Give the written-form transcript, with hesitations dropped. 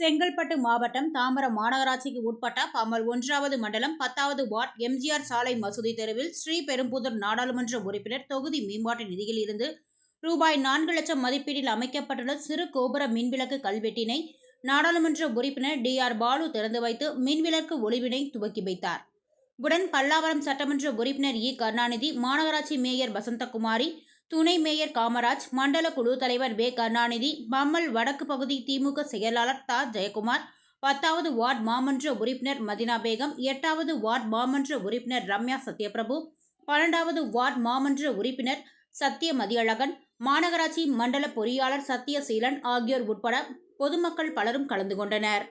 செங்கல்பட்டு மாவட்டம் தாம்பரம் மாநகராட்சிக்கு உட்பட்ட பம்மல் 1வது மண்டலம் 10வது வார்டு எம்ஜிஆர் சாலை மசூதி தெருவில் ஸ்ரீபெரும்புதூர் நாடாளுமன்ற உறுப்பினர் தொகுதி மேம்பாட்டு நிதியில் இருந்து ரூபாய் 4 லட்சம் மதிப்பீட்டில் அமைக்கப்பட்டுள்ள சிறு கோபுர மின்விளக்கு கல்வெட்டினை நாடாளுமன்ற உறுப்பினர் DR பாலு திறந்து வைத்து மின்விளக்கு ஒளிவினை துவக்கி வைத்தார். உடன் பல்லாவரம் சட்டமன்ற உறுப்பினர் கருணாநிதி, மாநகராட்சி மேயர் வசந்தகுமாரி, துணை மேயர் காமராஜ், மண்டல குழு தலைவர் கருணாநிதி, பம்மல் வடக்கு பகுதி திமுக செயலாளர் ஜெயக்குமார், 10வது வார்டு மாமன்ற உறுப்பினர் மதினா பேகம், 8வது வார்டு மாமன்ற உறுப்பினர் ரம்யா சத்யபிரபு, 12வது வார்டு மாமன்ற உறுப்பினர் சத்திய மதியழகன், மாநகராட்சி மண்டல பொறியாளர் சத்தியசீலன் ஆகியோர் உட்பட பொதுமக்கள் பலரும் கலந்து கொண்டனர்.